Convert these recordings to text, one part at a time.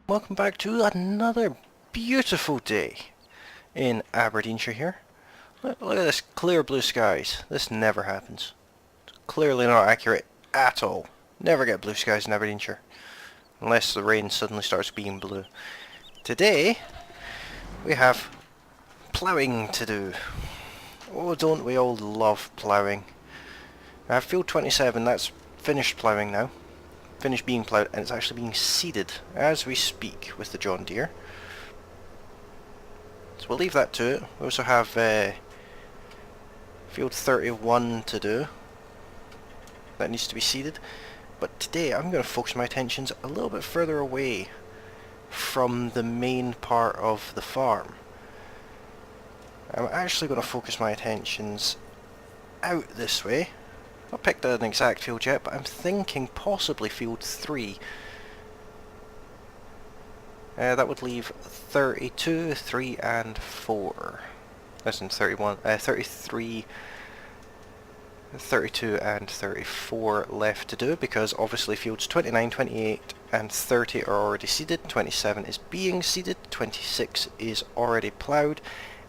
Welcome back to another beautiful day in Aberdeenshire here. Look at this clear blue skies. This never happens. It's clearly not accurate at all. Never get blue skies in Aberdeenshire. Unless the rain suddenly starts being blue. Today, we have ploughing to do. Oh, don't we all love ploughing. I have field 27, that's finished ploughing now. Finished being ploughed, and it's actually being seeded as we speak with the John Deere. So we'll leave that to it. We also have field 31 to do. That needs to be seeded. But today I'm going to focus my attentions a little bit further away from the main part of the farm. I'm actually going to focus my attentions out this way. Not picked an exact field yet, but I'm thinking possibly field 3. That would leave 32, 3 and 4. That's in 33, 32 and 34 left to do, because obviously fields 29, 28 and 30 are already seeded, 27 is being seeded, 26 is already ploughed,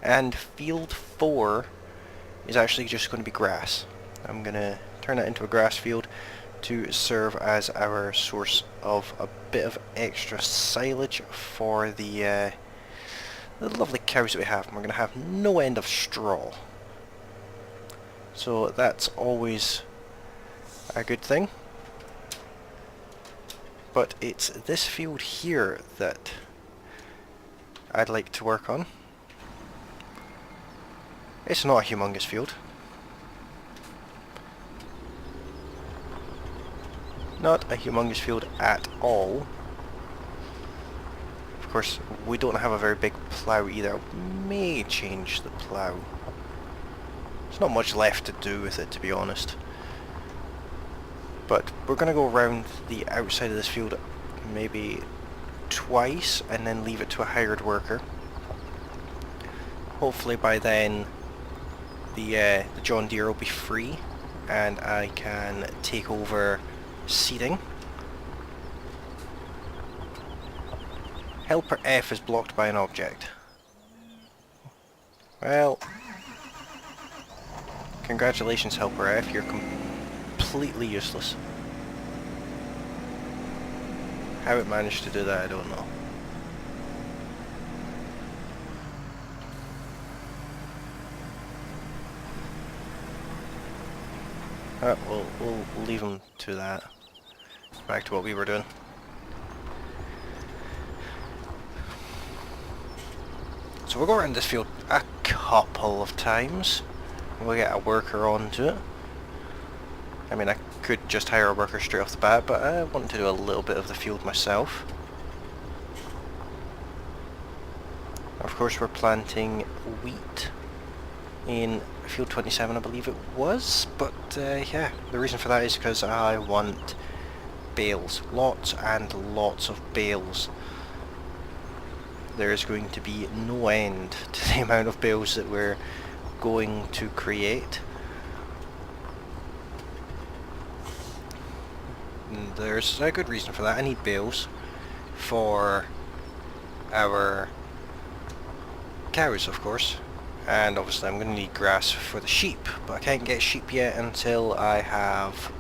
and field 4 is actually just going to be grass. I'm going to turn that into a grass field to serve as our source of a bit of extra silage for the lovely cows that we have. And we're going to have no end of straw. So that's always a good thing. But it's this field here that I'd like to work on. It's not a humongous field. Not a humongous field at all. Of course, we don't have a very big plough either. I may change the plough. There's not much left to do with it, to be honest. But we're going to go around the outside of this field maybe twice and then leave it to a hired worker. Hopefully by then the John Deere will be free and I can take over seeding. Helper F is blocked by an object. Well, congratulations Helper F, you're completely useless. How it managed to do that, I don't know. We'll leave him to that. Back to what we were doing. So we'll go around this field a couple of times. We'll get a worker onto it. I mean, I could just hire a worker straight off the bat, but I wanted to do a little bit of the field myself. Of course, we're planting wheat in field 27, I believe it was, but yeah, the reason for that is because I want bales, lots and lots of bales. There is going to be no end to the amount of bales that we're going to create. And there's a good reason for that. I need bales for our cows, of course, and obviously I'm going to need grass for the sheep, but I can't get sheep yet until I have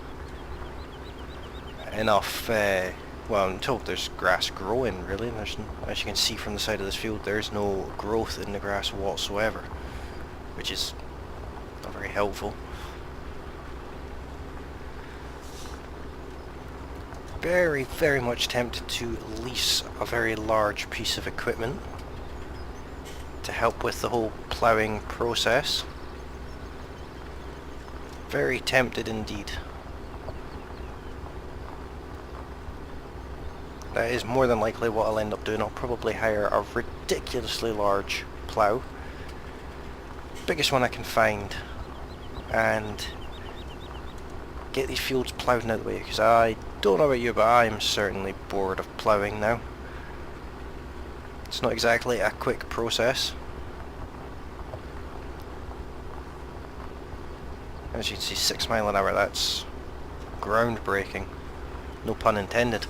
enough, well, until there's grass growing, really. There's, as you can see from the side of this field, there's no growth in the grass whatsoever, which is not very helpful. Very, very much tempted to lease a very large piece of equipment to help with the whole ploughing process. Very tempted indeed. That is more than likely what I'll end up doing. I'll probably hire a ridiculously large plough, biggest one I can find, and get these fields ploughed out of the way, because I don't know about you, but I'm certainly bored of ploughing now. It's not exactly a quick process. As you can see, 6 miles an hour, that's groundbreaking. No pun intended.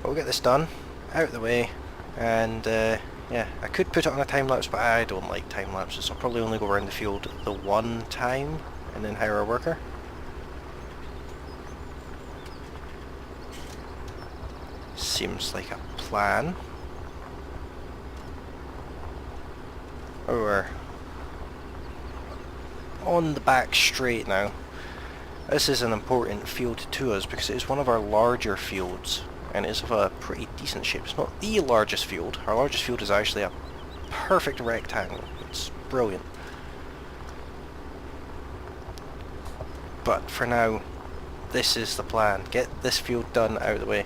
But we'll get this done. out of the way, and yeah, I could put it on a time lapse, but I don't like time lapses. I'll probably only go around the field the one time and then hire a worker. Seems like a plan. Oh, we're on the back straight now. This is an important field to us because it is one of our larger fields and it's of a pretty decent shape. It's not the largest field. Our largest field is actually a perfect rectangle. It's brilliant. But for now, this is the plan. Get this field done out of the way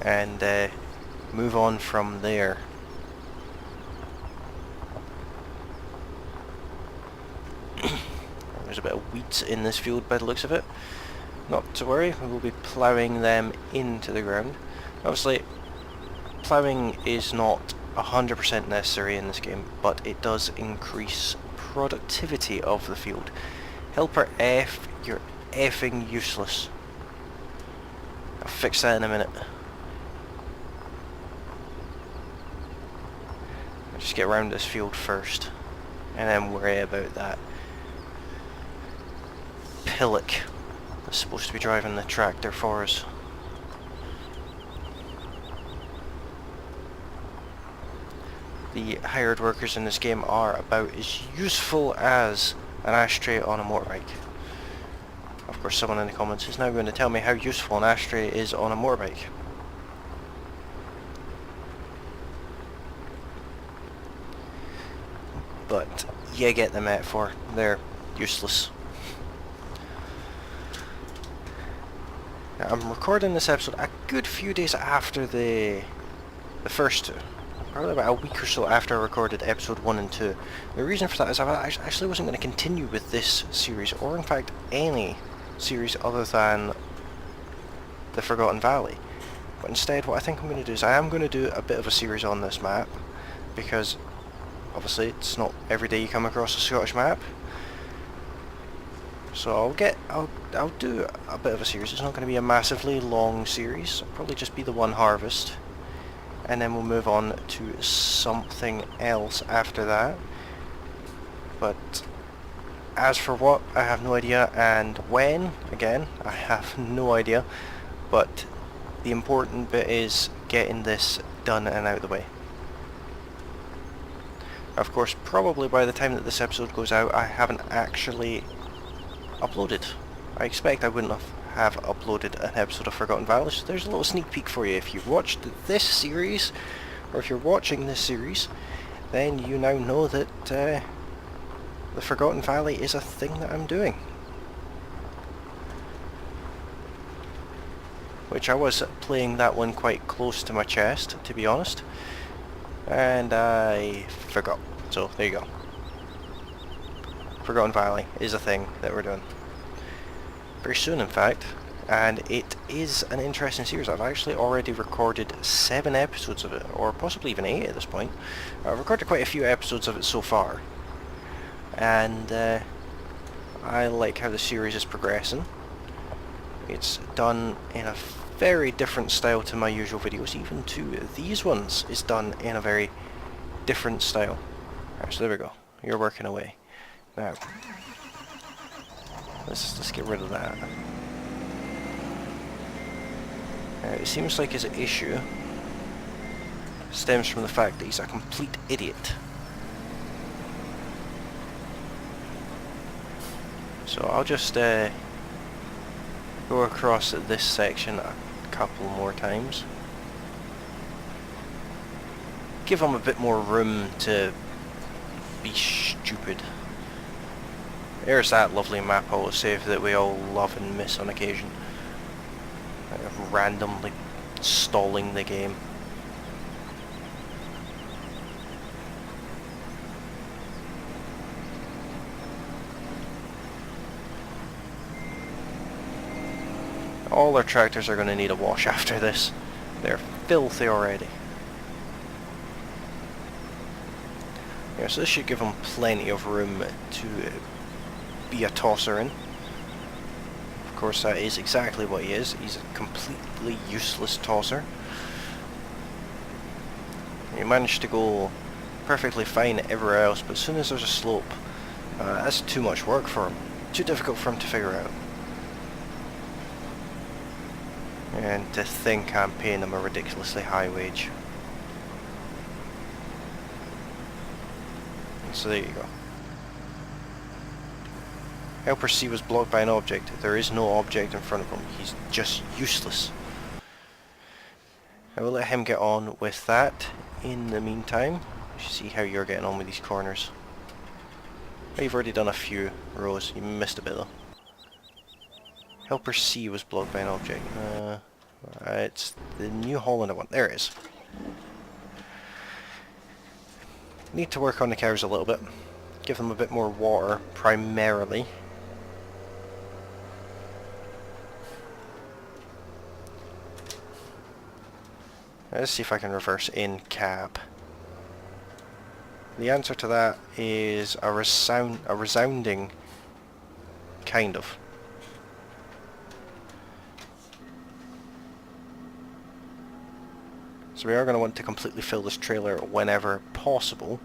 and move on from there. There's a bit of weeds in this field by the looks of it. Not to worry, we will be ploughing them into the ground. Obviously, ploughing is not 100% necessary in this game, but it does increase productivity of the field. Helper F, you're effing useless. I'll fix that in a minute. I'll just get around this field first, and then worry about that pillock that's supposed to be driving the tractor for us. The hired workers in this game are about as useful as an ashtray on a motorbike. Of course, someone in the comments is now going to tell me how useful an ashtray is on a motorbike. But you get the metaphor, they're useless. Now, I'm recording this episode a good few days after the first two. Probably about a week or so after I recorded episode 1 and 2. The reason for that is I actually wasn't going to continue with this series, or in fact any series other than the Forgotten Valley. But instead what I think I'm going to do is I am going to do a bit of a series on this map, because obviously it's not every day you come across a Scottish map. So I'll do a bit of a series. It's not going to be a massively long series. It'll probably just be the one harvest. And then we'll move on to something else after that. But as for what, I have no idea, and when, again, I have no idea. But the important bit is getting this done and out of the way. Of course, probably by the time that this episode goes out, I haven't actually uploaded. I expect I wouldn't have uploaded an episode of Forgotten Valley, so there's a little sneak peek for you. If you've watched this series, or if you're watching this series, then you now know that the Forgotten Valley is a thing that I'm doing. Which I was playing that one quite close to my chest, to be honest. And I forgot. So, there you go. Forgotten Valley is a thing that we're doing. Very soon, in fact. And it is an interesting series. I've actually already recorded 7 episodes of it, or possibly even 8 at this point. I've recorded quite a few episodes of it so far. And I like how the series is progressing. It's done in a very different style to my usual videos. Even to these ones is done in a very different style. Alright, so there we go. You're working away. Now, let's get rid of that. It seems like his issue stems from the fact that he's a complete idiot. So I'll just go across this section a couple more times. Give him a bit more room to be stupid. There's that lovely map autosave that we all love and miss on occasion. Randomly stalling the game. All our tractors are going to need a wash after this. They're filthy already. Yeah, so this should give them plenty of room to be a tosser in. Of course, that is exactly what he is. He's a completely useless tosser. He managed to go perfectly fine everywhere else, but as soon as there's a slope, that's too much work for him. Too difficult for him to figure out. And to think I'm paying him a ridiculously high wage. So there you go. Helper C was blocked by an object. There is no object in front of him. He's just useless. I will let him get on with that. In the meantime, let's see how you're getting on with these corners. Oh, you've already done a few rows. You missed a bit though. Helper C was blocked by an object. It's the New Holland one. There it is. Need to work on the cows a little bit. Give them a bit more water, primarily. Let's see if I can reverse in cab. The answer to that is a resounding kind of. So we are going to want to completely fill this trailer whenever possible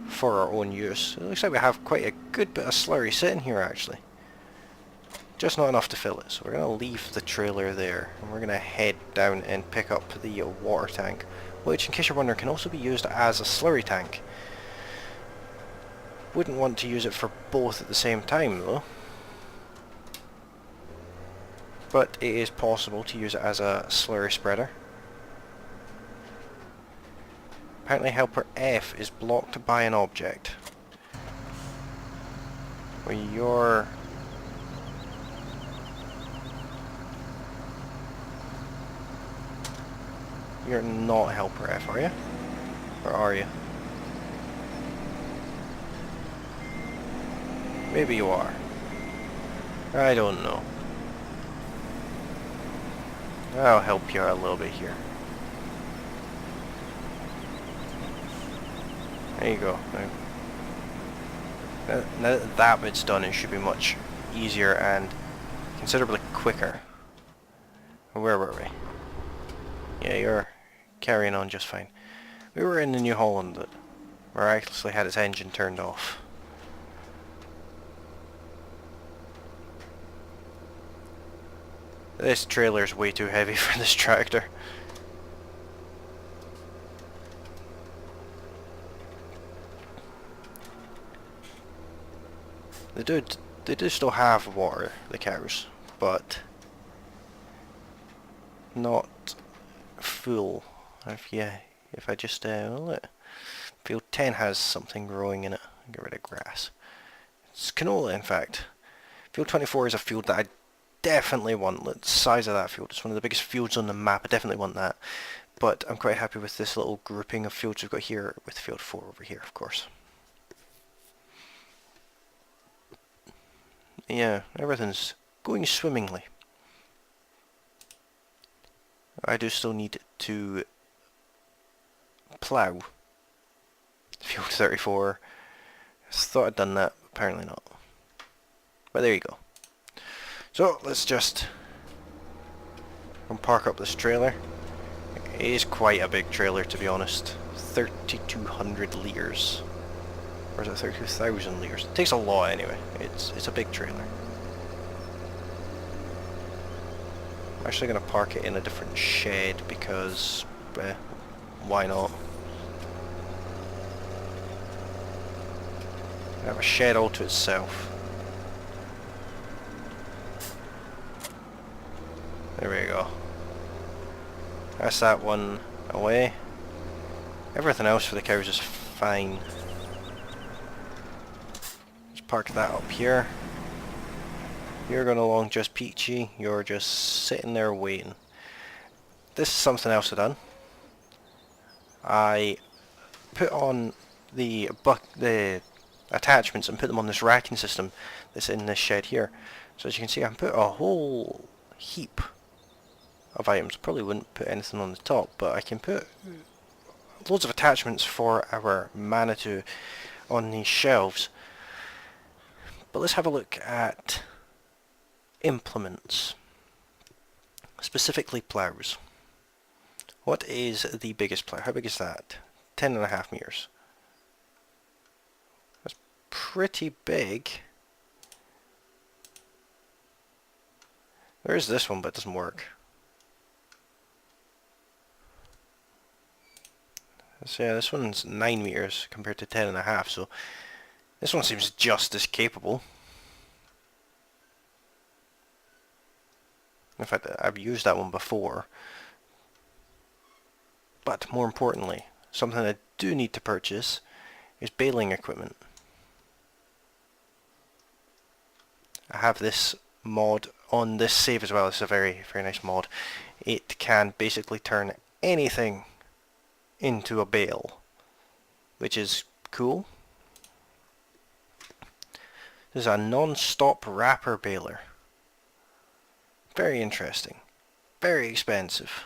for our own use. It looks like we have quite a good bit of slurry sitting here actually. Just not enough to fill it, so we're going to leave the trailer there and we're going to head down and pick up the water tank, which, in case you're wondering, can also be used as a slurry tank. Wouldn't want to use it for both at the same time though, but it is possible to use it as a slurry spreader. Apparently helper F is blocked by an object. Where you're not helper F, are you? Or are you? Maybe you are. I don't know. I'll help you out a little bit here. There you go. Now that that bit's done, it should be much easier and considerably quicker. Where were we? Yeah, you're carrying on just fine. We were in the New Holland that miraculously had its engine turned off. This trailer's way too heavy for this tractor. They do still have water, the cows, but not full. If I just look, field 10 has something growing in it. Get rid of grass. It's canola, in fact. Field 24 is a field that I definitely want. Look, the size of that field. It's one of the biggest fields on the map. I definitely want that. But I'm quite happy with this little grouping of fields we've got here, with field 4 over here, of course. Yeah, everything's going swimmingly. I do still need to plough field 34. I thought I'd done that, but apparently not. But there you go. So let's just park up this trailer. It is quite a big trailer, to be honest. 3,200 litres. Or is it 32,000 litres? It takes a lot anyway. It's a big trailer. I'm actually going to park it in a different shed because, why not? I have a shed all to itself. There we go. That's that one away. Everything else for the cows is fine. Park that up here. You're going along just peachy. You're just sitting there waiting. This is something else I've done. I put on the attachments and put them on this racking system that's in this shed here. So as you can see, I can put a whole heap of items. Probably wouldn't put anything on the top, but I can put loads of attachments for our Manitou on these shelves. But let's have a look at implements, specifically plows. What is the biggest plow? How big is that? 10.5 meters. That's pretty big. There is this one, but it doesn't work. So yeah, this one's 9 meters compared to 10.5, so this one seems just as capable. In fact, I've used that one before. But more importantly, something I do need to purchase is baling equipment. I have this mod on this save as well. It's a very, very nice mod. It can basically turn anything into a bale, which is cool. This is a non-stop wrapper baler. Very interesting. Very expensive.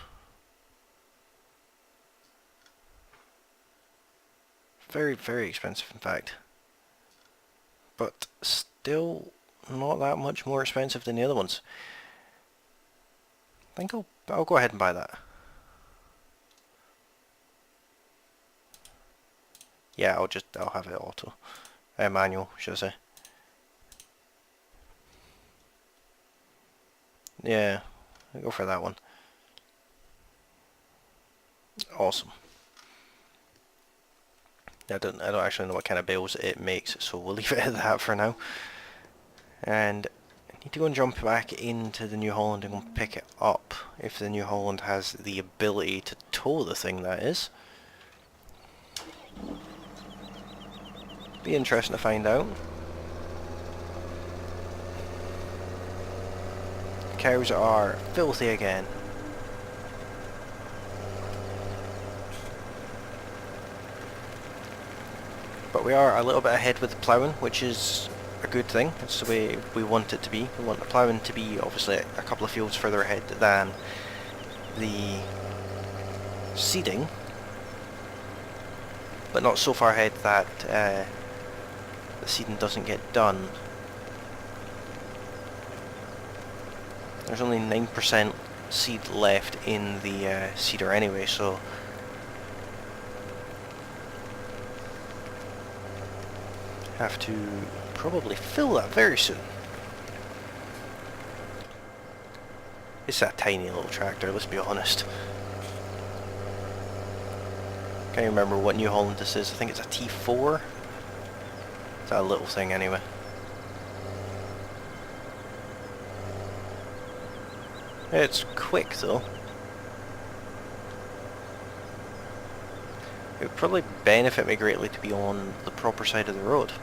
Very, very expensive in fact. But still not that much more expensive than the other ones. I think I'll go ahead and buy that. Yeah, I'll have it auto. Manual, should I say. Yeah, I'll go for that one. Awesome. I don't actually know what kind of bales it makes, so we'll leave it at that for now. And I need to go and jump back into the New Holland and go and pick it up, if the New Holland has the ability to tow the thing, that is. Be interesting to find out. Cows are filthy again. But we are a little bit ahead with the ploughing, which is a good thing. It's the way we want it to be. We want the ploughing to be obviously a couple of fields further ahead than the seeding, but not so far ahead that the seeding doesn't get done. There's only 9% seed left in the seeder anyway, so have to probably fill that very soon. It's a tiny little tractor, let's be honest. Can't remember what New Holland this is. I think it's a T4. It's a little thing anyway. It's quick though. It would probably benefit me greatly to be on the proper side of the road.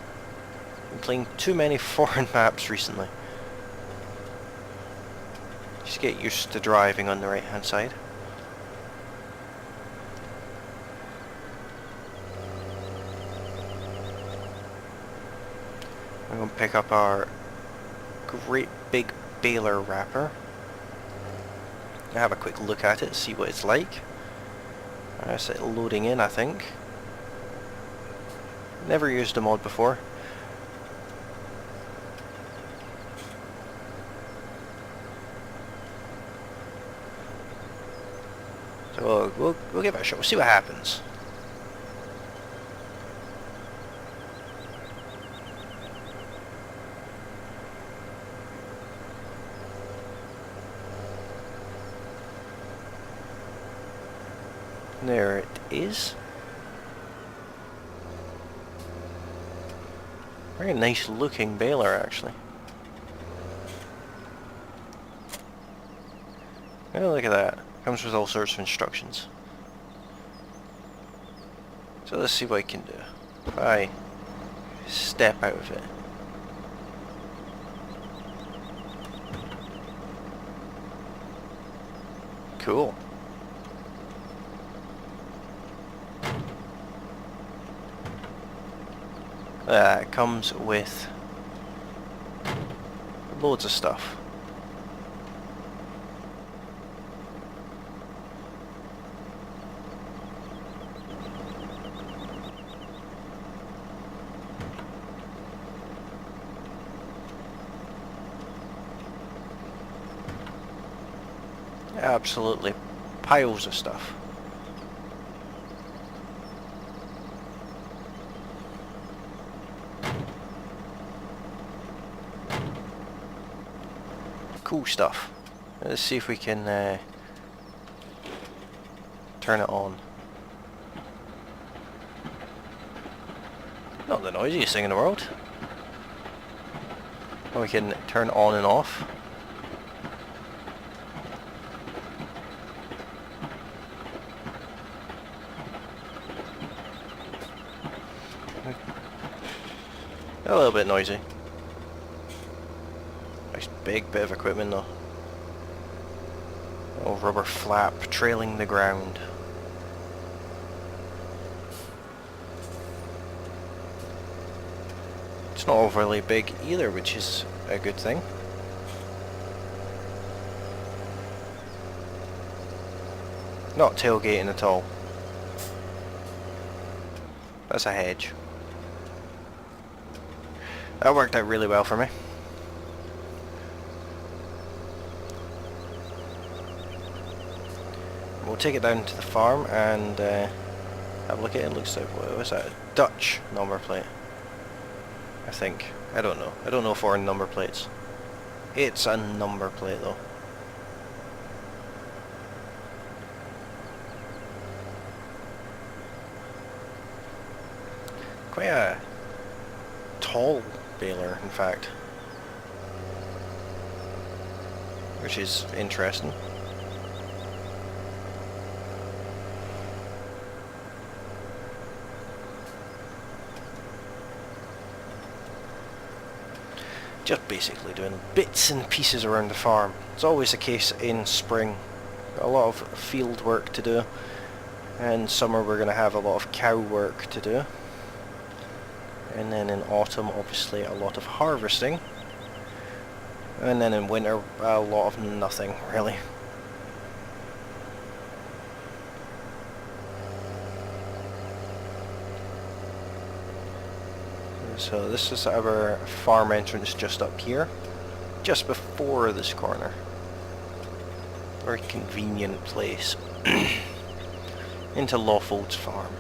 I've been playing too many foreign maps recently. Just get used to driving on the right hand side. I'm going to pick up our great big baler wrapper. I'll have a quick look at it, see what it's like. That's it loading in, I think. Never used the mod before. So we'll give it a shot. We'll see what happens. There it is. Very nice looking baler actually. Oh, look at that. Comes with all sorts of instructions. So let's see what I can do. If I step out of it. Cool. It comes with loads of stuff. Absolutely piles of stuff. Cool stuff. Let's see if we can turn it on. Not the noisiest thing in the world. And we can turn on and off. A little bit noisy. Nice big bit of equipment though. Little rubber flap trailing the ground. It's not overly big either, which is a good thing. Not tailgating at all. That's a hedge. That worked out really well for me. We'll take it down to the farm and have a look at it. It looks like, what was that? A Dutch number plate, I think. I don't know. I don't know foreign number plates. It's a number plate though. Quite a tall baler, in fact, which is interesting. Just basically doing bits and pieces around the farm. It's always the case in spring. Got a lot of field work to do, and summer we're going to have a lot of cow work to do. And then in autumn, obviously, a lot of harvesting. And then in winter, a lot of nothing, really. So this is our farm entrance just up here, just before this corner. Very convenient place into Lawfolds farm.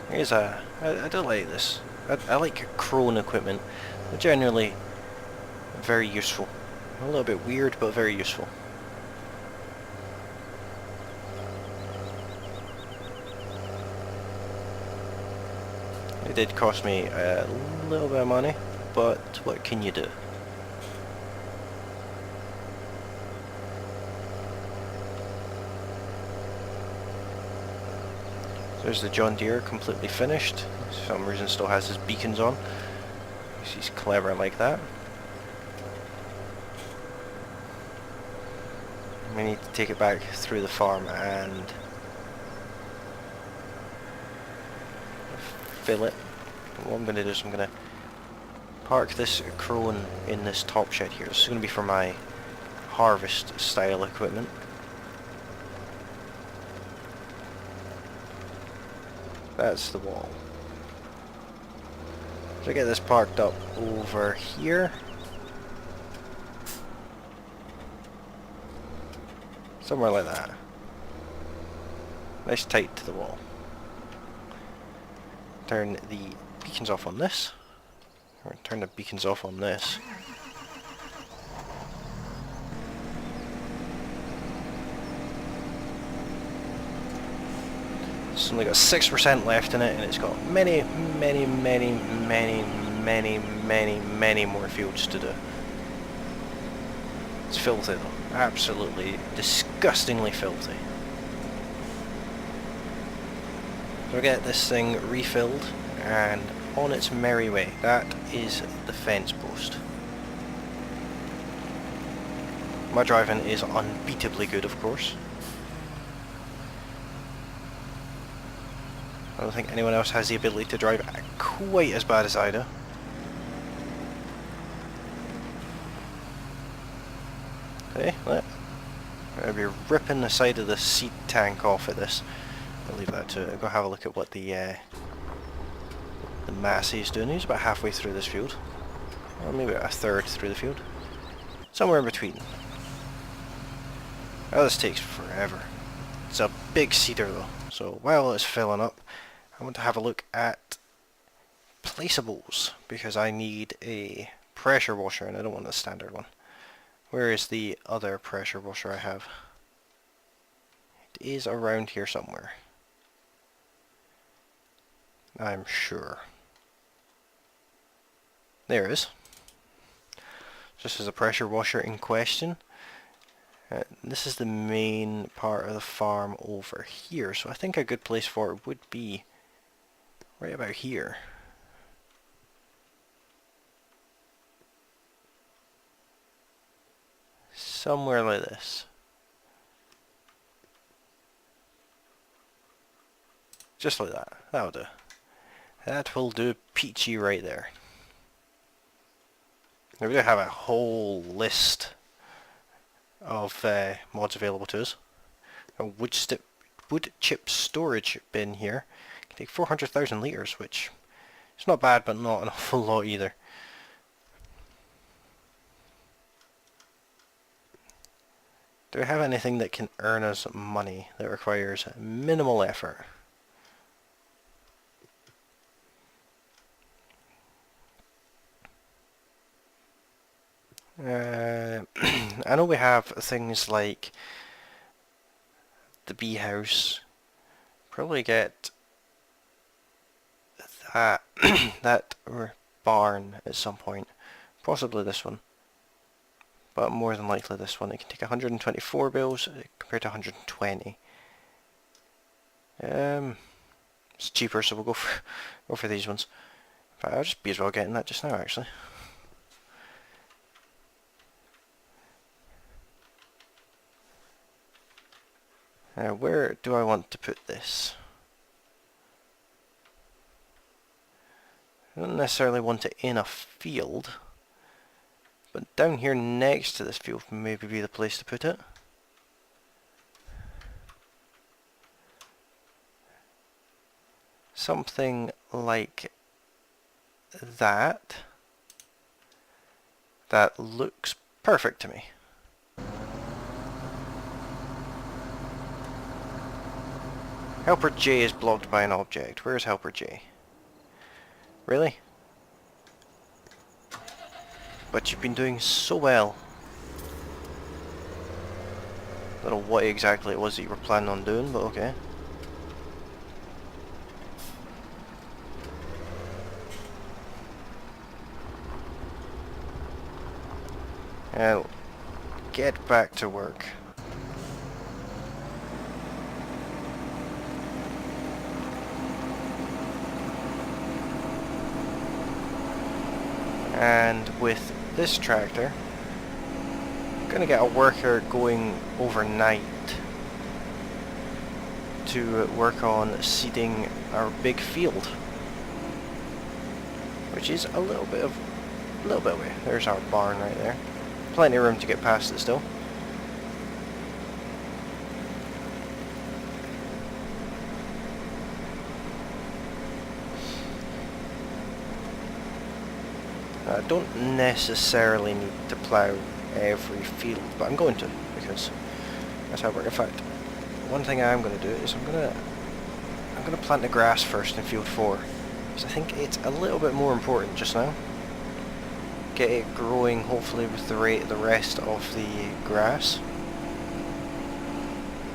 Here's I do like this. I like crone equipment. They're generally very useful. A little bit weird, but very useful. It did cost me a little bit of money, but what can you do? There's the John Deere, completely finished. For some reason still has his beacons on. He's clever like that. We need to take it back through the farm and fill it. What I'm going to do is I'm going to park this crone in this top shed here. This is going to be for my harvest style equipment. That's the wall. So I get this parked up over here. Somewhere like that. Nice tight to the wall. Turn the beacons off on this. Or turn the beacons off on this. It's only got 6% left in it, and it's got many more fields to do. It's filthy though. Absolutely disgustingly filthy. So I get this thing refilled and on its merry way. That is the fence post. My driving is unbeatably good, of course. I don't think anyone else has the ability to drive quite as bad as I do. Okay, look. I'll be ripping the side of the seed tank off at this. I'll leave that to go have a look at what the Massey is doing. He's about halfway through this field. Or maybe a third through the field. Somewhere in between. Oh, this takes forever. It's a big seeder though, so while it's filling up, I want to have a look at placeables, because I need a pressure washer and I don't want a standard one. Where is the other pressure washer I have? It is around here somewhere. I'm sure. There it is. This is a pressure washer in question. This is the main part of the farm over here, so I think a good place for it would be right about here. Somewhere like this. Just like that. That'll do. That will do peachy right there. Now we do have a whole list of mods available to us. A wood chip storage bin here can take 400,000 litres, which is not bad, but not an awful lot either. Do we have anything that can earn us money that requires minimal effort? I know we have things like the bee house. Probably get that that barn at some point. Possibly this one, but more than likely this one. It can take 124 bills compared to 120. It's cheaper, so we'll go for these ones. But I'll just be as well getting that just now, actually. Where do I want to put this? I don't necessarily want it in a field, but down here next to this field maybe be the place to put it. Something like that. That looks perfect to me. Helper J is blocked by an object. Where's Helper J? Really? But you've been doing so well. I don't know what exactly it was that you were planning on doing, but okay. Now, get back to work. And with this tractor, I'm going to get a worker going overnight to work on seeding our big field, which is a little bit away. There's our barn right there. Plenty of room to get past it still. I don't necessarily need to plough every field, but I'm going to, because that's how it works. In fact, one thing I'm going to do is I'm going to plant the grass first in field 4, because I think it's a little bit more important just now. Get it growing, hopefully, with the rest of the grass,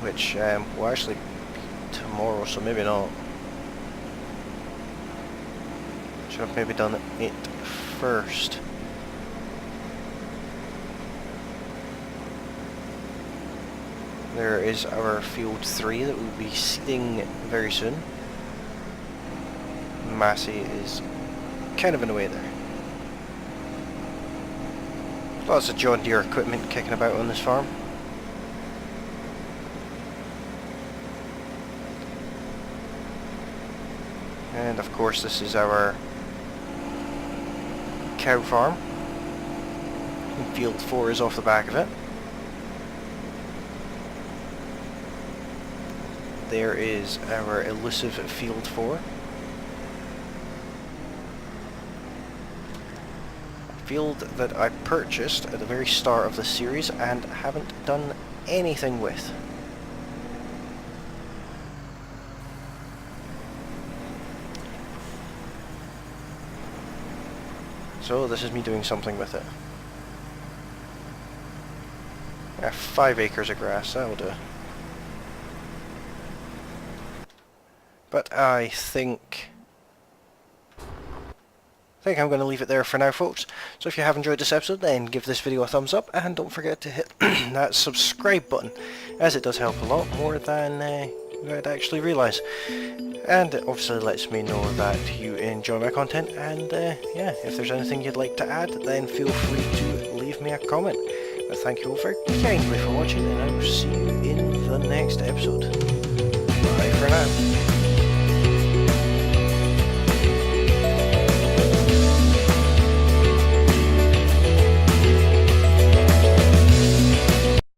which will actually be tomorrow, so maybe not. Should have maybe done it first. There is our field 3 that we'll be seeding very soon. Massey is kind of in the way there. Lots of John Deere equipment kicking about on this farm. And of course this is our cow farm. And field 4 is off the back of it. there is our elusive Field 4. Field that I purchased at the very start of the series and haven't done anything with. So this is me doing something with it. 5 acres of grass, that'll do. But I think I'm going to leave it there for now, folks. So if you have enjoyed this episode, then give this video a thumbs up, and don't forget to hit that subscribe button, as it does help a lot more than you would actually realise. And it obviously lets me know that you enjoy my content, and yeah, if there's anything you'd like to add, then feel free to leave me a comment. But thank you all very kindly for watching, and I will see you in the next episode. Bye for now.